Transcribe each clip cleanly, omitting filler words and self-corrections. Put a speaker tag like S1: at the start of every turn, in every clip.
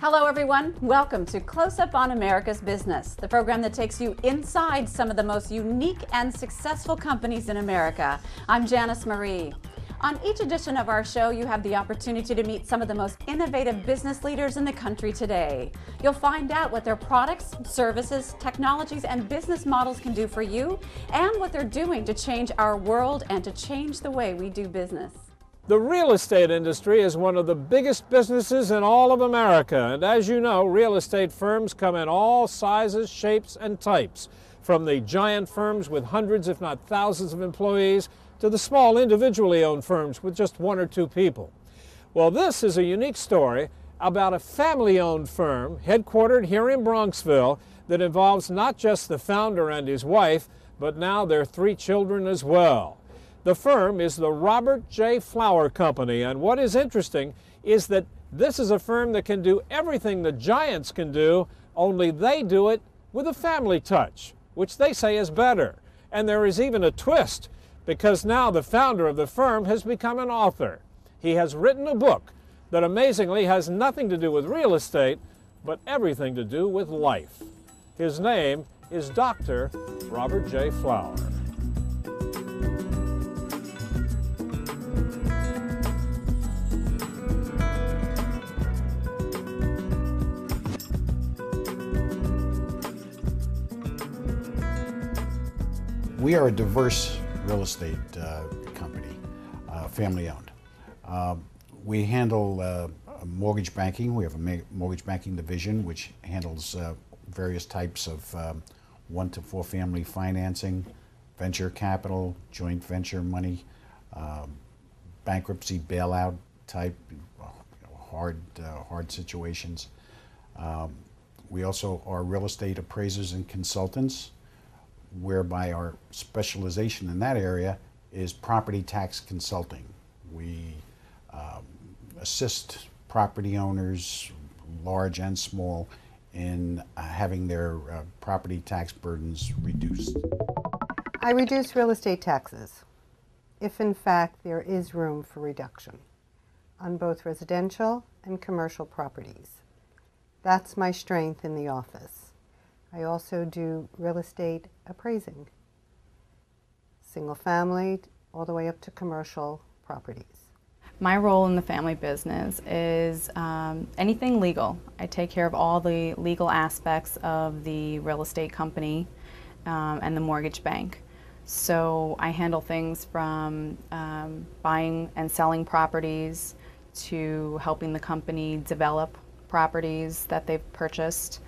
S1: Hello everyone, welcome to Close Up on America's Business, the program that takes you inside some of the most unique and successful companies in America. I'm Janice Marie. On each edition of our show, you have the opportunity to meet some of the most innovative business leaders in the country today. You'll find out what their products, services, technologies, and business models can do for you, and what they're doing to change our world and to change the way we do business.
S2: The real estate industry is one of the biggest businesses in all of America, and as you know, real estate firms come in all sizes, shapes, and types, from the giant firms with hundreds if not thousands of employees to the small individually owned firms with just one or two people. Well, this is a unique story about a family-owned firm headquartered here in Bronxville that involves not just the founder and his wife, but now their 3 children as well. The firm is the Robert J. Flower Company, and what is interesting is that this is a firm that can do everything the giants can do, only they do it with a family touch, which they say is better. And there is even a twist, because now the founder of the firm has become an author. He has written a book that amazingly has nothing to do with real estate, but everything to do with life. His name is Dr. Robert J. Flower.
S3: We are a diverse real estate company, family-owned. We handle mortgage banking. We have a mortgage banking division which handles various types of 1 to 4 family financing, venture capital, joint venture money, bankruptcy bailout type, hard situations. We also are real estate appraisers and consultants, whereby our specialization in that area is property tax consulting. We assist property owners, large and small, in having their property tax burdens reduced.
S4: I reduce real estate taxes, if in fact there is room for reduction, on both residential and commercial properties. That's my strength in the office. I also do real estate appraising, single family all the way up to commercial properties.
S5: My role in the family business is anything legal. I take care of all the legal aspects of the real estate company and the mortgage bank. So I handle things from buying and selling properties to helping the company develop properties that they've purchased.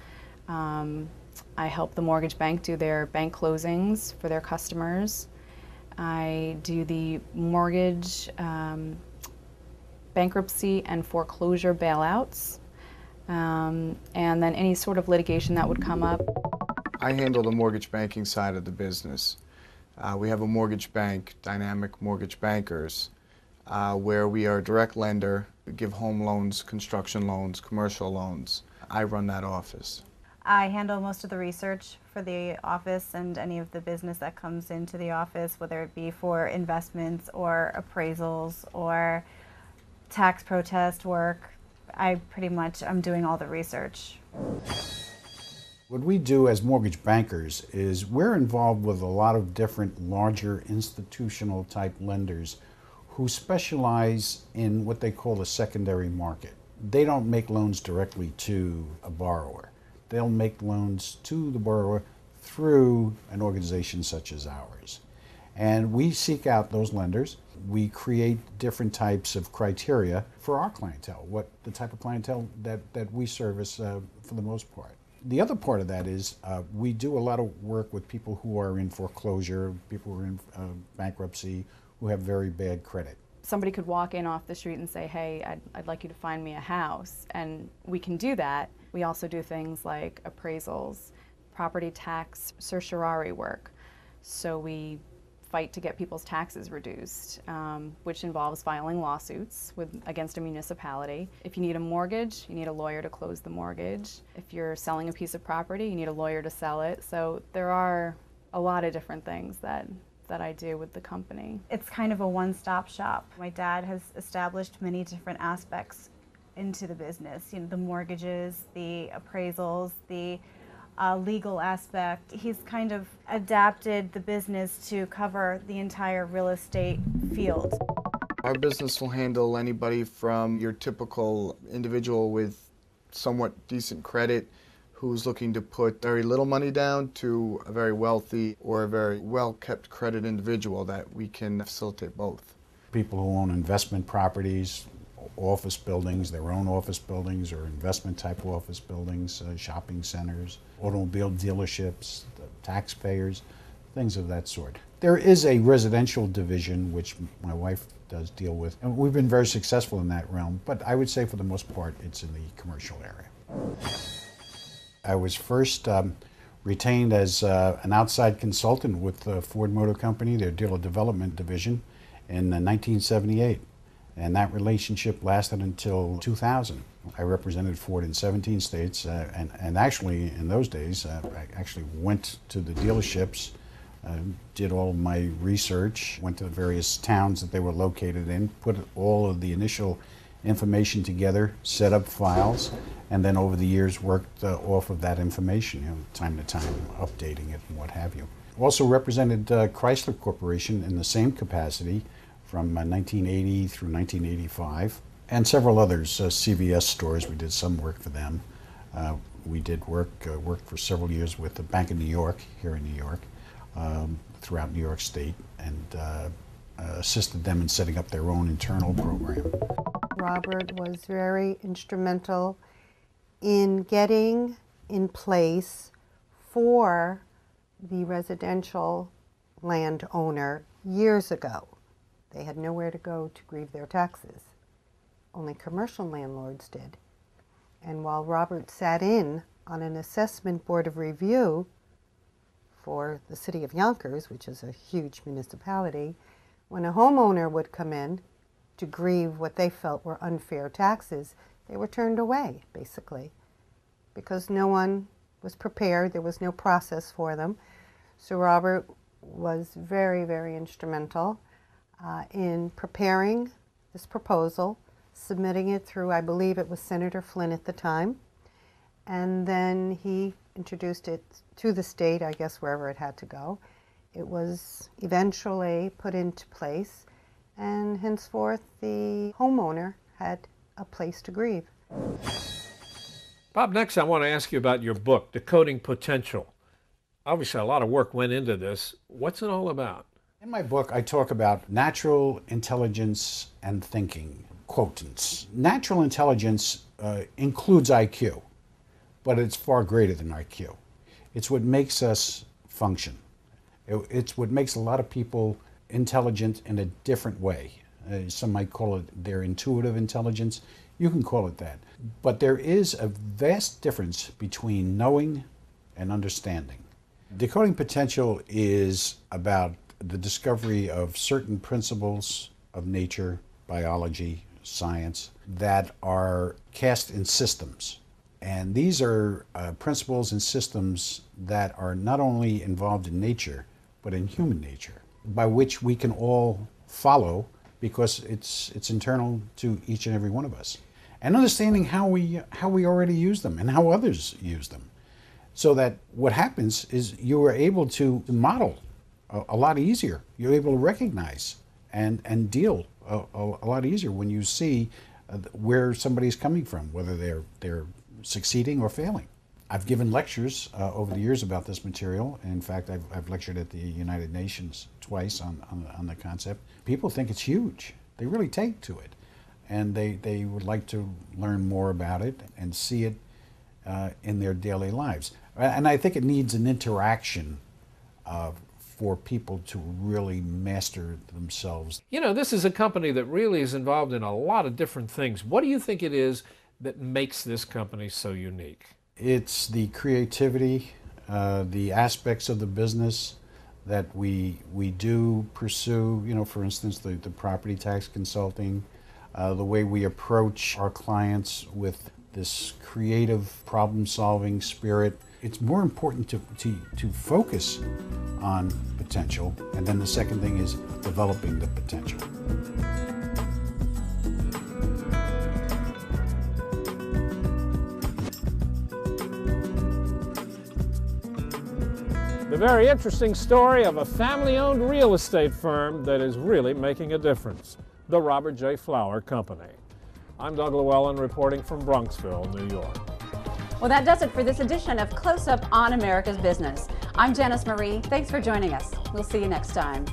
S5: I help the mortgage bank do their bank closings for their customers. I do the mortgage bankruptcy and foreclosure bailouts, and then any sort of litigation that would come up.
S6: I handle the mortgage banking side of the business. We have a mortgage bank, Dynamic Mortgage Bankers, where we are a direct lender. We give home loans, construction loans, commercial loans. I run that office.
S7: I handle most of the research for the office and any of the business that comes into the office, whether it be for investments or appraisals or tax protest work. I'm doing all the research.
S3: What we do as mortgage bankers is we're involved with a lot of different larger institutional type lenders who specialize in what they call the secondary market. They don't make loans directly to a borrower. They'll make loans to the borrower through an organization such as ours. And we seek out those lenders. We create different types of criteria for our clientele, what the type of clientele that we service for the most part. The other part of that is we do a lot of work with people who are in foreclosure, people who are in bankruptcy, who have very bad credit.
S5: Somebody could walk in off the street and say, hey, I'd like you to find me a house, and we can do that. We also do things like appraisals, property tax certiorari work. So we fight to get people's taxes reduced, which involves filing lawsuits against a municipality. If you need a mortgage, you need a lawyer to close the mortgage. If you're selling a piece of property, you need a lawyer to sell it. So there are a lot of different things that I do with the company.
S7: It's kind of a one-stop shop. My dad has established many different aspects into the business. You know, the mortgages, the appraisals, the legal aspect. He's kind of adapted the business to cover the entire real estate field.
S6: Our business will handle anybody from your typical individual with somewhat decent credit who's looking to put very little money down to a very wealthy or a very well-kept credit individual that we can facilitate both.
S3: People who own investment properties, office buildings, their own office buildings or investment type office buildings, shopping centers, automobile dealerships, taxpayers, things of that sort. There is a residential division which my wife does deal with, and we've been very successful in that realm, but I would say for the most part it's in the commercial area. I was first retained as an outside consultant with the Ford Motor Company, their dealer development division, in 1978. And that relationship lasted until 2000. I represented Ford in 17 states, and actually in those days, I actually went to the dealerships, did all of my research, went to the various towns that they were located in, put all of the initial information together, set up files, and then over the years worked off of that information, you know, time to time, updating it and what have you. Also represented Chrysler Corporation in the same capacity from 1980 through 1985, and several others, CVS stores. We did some work for them. We did worked for several years with the Bank of New York here in New York, throughout New York State, and assisted them in setting up their own internal program.
S4: Robert was very instrumental in getting in place for the residential landowner years ago. They had nowhere to go to grieve their taxes. Only commercial landlords did. And while Robert sat in on an assessment board of review for the city of Yonkers, which is a huge municipality, when a homeowner would come in to grieve what they felt were unfair taxes, they were turned away, basically, because no one was prepared. There was no process for them. So Robert was very, very instrumental in preparing this proposal, submitting it through, I believe it was Senator Flynn at the time, and then he introduced it to the state, I guess wherever it had to go. It was eventually put into place, and henceforth the homeowner had a place to grieve.
S2: Bob, next I want to ask you about your book, Decoding Potential. Obviously a lot of work went into this. What's it all about?
S3: In my book, I talk about natural intelligence and thinking, quotants. Natural intelligence includes IQ, but it's far greater than IQ. It's what makes us function. It's what makes a lot of people intelligent in a different way. Some might call it their intuitive intelligence. You can call it that. But there is a vast difference between knowing and understanding. Decoding Potential is about the discovery of certain principles of nature, biology, science, that are cast in systems. And these are principles and systems that are not only involved in nature, but in human nature, by which we can all follow because it's internal to each and every one of us. And understanding how we already use them and how others use them. So that what happens is you are able to model a lot easier. You're able to recognize and deal a lot easier when you see where somebody's coming from, whether they're succeeding or failing. I've given lectures over the years about this material. In fact, I've lectured at the United Nations twice on the concept. People think it's huge. They really take to it. And they would like to learn more about it and see it in their daily lives. And I think it needs an interaction for people to really master themselves.
S2: You know, this is a company that really is involved in a lot of different things. What do you think it is that makes this company so unique?
S3: It's the creativity, the aspects of the business that we do pursue. You know, for instance, the property tax consulting, the way we approach our clients with this creative problem-solving spirit. It's more important to focus on potential, and then the second thing is developing the potential.
S2: The very interesting story of a family-owned real estate firm that is really making a difference, the Robert J. Flower Company. I'm Doug Llewelyn reporting from Bronxville, New York.
S1: Well, that does it for this edition of Close Up on America's Business. I'm Janice Marie. Thanks for joining us. We'll see you next time.